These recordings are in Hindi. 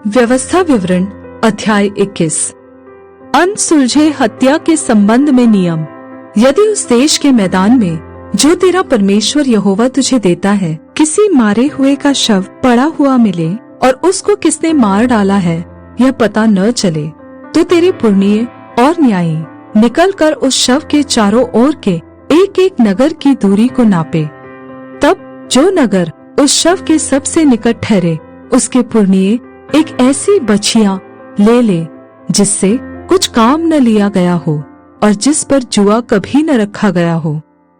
व्यवस्था विवरण अध्याय 21। अनसुलझे हत्या के संबंध में नियम। यदि उस देश के मैदान में जो तेरा परमेश्वर यहोवा तुझे देता है किसी मारे हुए का शव पड़ा हुआ मिले और उसको किसने मार डाला है यह पता न चले, तो तेरे पुरनिये और न्यायी निकल कर उस शव के चारों ओर के एक एक नगर की दूरी को नापे। तब जो नगर उस शव के सबसे निकट ठहरे उसके पुरनिये एक ऐसी बछिया ले जिससे कुछ काम न लिया गया हो और जिस पर जुआ कभी न रखा गया हो।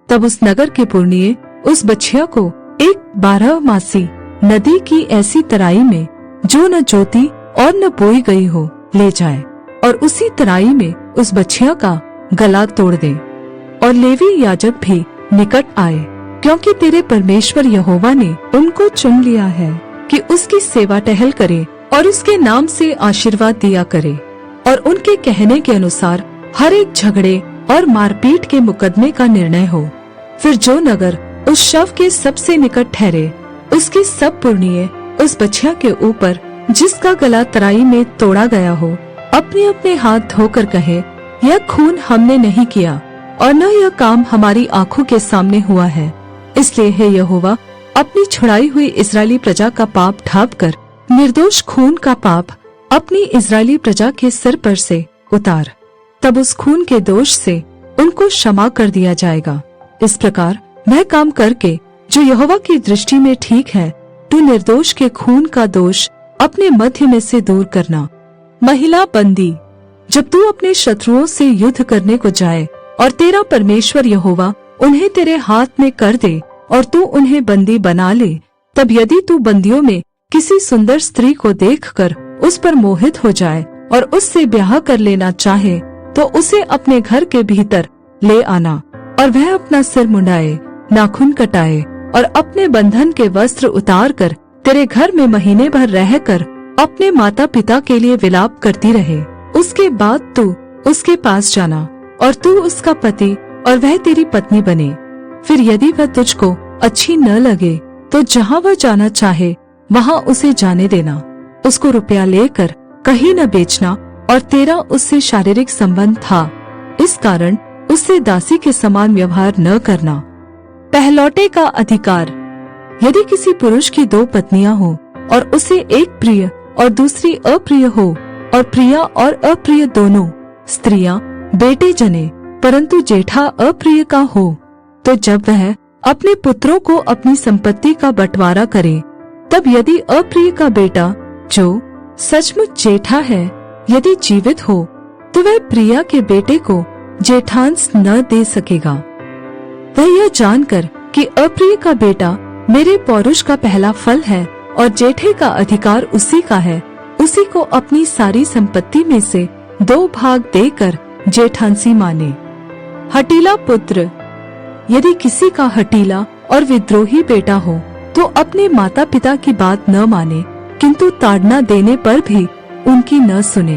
तब उस नगर के पुरनिये उस बछिया को एक 12 मासी नदी की ऐसी तराई में जो न जोती और न बोई गई हो ले जाए और उसी तराई में उस बछिया का गला तोड़ दे। और लेवी याजक भी निकट आए, क्योंकि तेरे परमेश्वर यहोवा ने उनको चुन लिया है कि उसकी सेवा टहल करे और उसके नाम से आशीर्वाद दिया करे, और उनके कहने के अनुसार हर एक झगड़े और मारपीट के मुकदमे का निर्णय हो। फिर जो नगर उस शव के सबसे निकट ठहरे उसके सब पुरनिये उस बछिया के ऊपर जिसका गला तराई में तोड़ा गया हो अपने अपने हाथ धोकर कहे, यह खून हमने नहीं किया और न यह काम हमारी आंखों के सामने हुआ है। इसलिए हे यहोवा, अपनी छुड़ाई हुई इस्राएली प्रजा का पाप ढाँप कर निर्दोष खून का पाप अपनी इस्राएली प्रजा के सिर पर से उतार। तब उस खून के दोष से उनको क्षमा कर दिया जाएगा। इस प्रकार वह काम करके जो यहोवा की दृष्टि में ठीक है, तू निर्दोष के खून का दोष अपने मध्य में से दूर करना। महिला बंदी। जब तू अपने शत्रुओं से युद्ध करने को जाए और तेरा परमेश्वर यहोवा उन्हें तेरे हाथ में कर दे और तू उन्हें बंदी बना ले, तब यदि तू बंदियों में किसी सुंदर स्त्री को देखकर उस पर मोहित हो जाए और उससे ब्याह कर लेना चाहे, तो उसे अपने घर के भीतर ले आना और वह अपना सिर मुंडाए, नाखून कटाए और अपने बंधन के वस्त्र उतार कर तेरे घर में महीने भर रहकर अपने माता पिता के लिए विलाप करती रहे। उसके बाद तू उसके पास जाना और तू उसका पति और वह तेरी पत्नी बने। फिर यदि वह तुझको अच्छी न लगे तो जहाँ वह जाना चाहे वहाँ उसे जाने देना। उसको रुपया लेकर कहीं न बेचना और तेरा उससे शारीरिक संबंध था, इस कारण उससे दासी के समान व्यवहार न करना। पहलौटे का अधिकार। यदि किसी पुरुष की 2 पत्नियां हो और उसे एक प्रिय और दूसरी अप्रिय हो और प्रिया और अप्रिय दोनों स्त्रियां बेटे जने, परंतु जेठा अप्रिय का हो, तो जब वह अपने पुत्रों को अपनी संपत्ति का बंटवारा करे, तब यदि अप्रिय का बेटा जो सचमुच जेठा है यदि जीवित हो, तो वह प्रिया के बेटे को जेठांश न दे सकेगा। वह यह जानकर कि अप्रिय का बेटा मेरे पौरुष का पहला फल है और जेठे का अधिकार उसी का है, उसी को अपनी सारी संपत्ति में से 2 भाग देकर जेठांसी माने। हठीला पुत्र। यदि किसी का हठीला और विद्रोही बेटा हो तो अपने माता पिता की बात न माने, किंतु ताड़ना देने पर भी उनकी न सुने,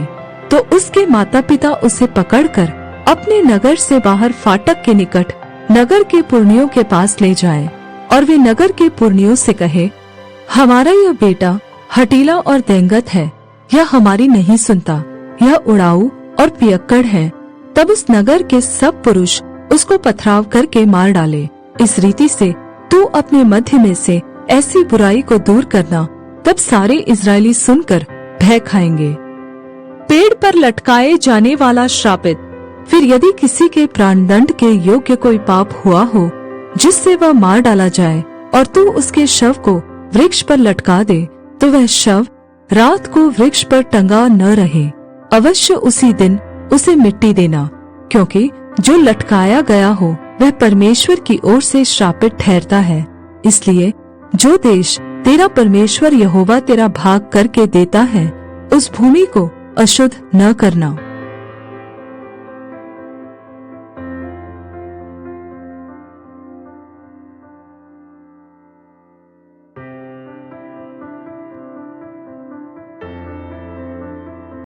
तो उसके माता पिता उसे पकड़कर अपने नगर से बाहर फाटक के निकट नगर के पुरनियों के पास ले जाए और वे नगर के पुरनियों से कहे, हमारा यह बेटा हठीला और देंगत है, यह हमारी नहीं सुनता, यह उड़ाऊ और पियक्कड़ है। तब उस नगर के सब पुरुष उसको पथराव करके मार डाले। इस रीति से तू अपने मध्य में से ऐसी बुराई को दूर करना, तब सारे इस्राएली सुनकर भय खाएंगे। पेड़ पर लटकाए जाने वाला श्रापित। फिर यदि किसी के प्राणदंड के योग्य कोई पाप हुआ हो जिससे वह मार डाला जाए और तू उसके शव को वृक्ष पर लटका दे, तो वह शव रात को वृक्ष पर टंगा न रहे, अवश्य उसी दिन उसे मिट्टी देना, क्योंकि जो लटकाया गया हो वह परमेश्वर की ओर से श्रापित ठहरता है। इसलिए जो देश तेरा परमेश्वर यहोवा तेरा भाग करके देता है, उस भूमि को अशुद्ध न करना।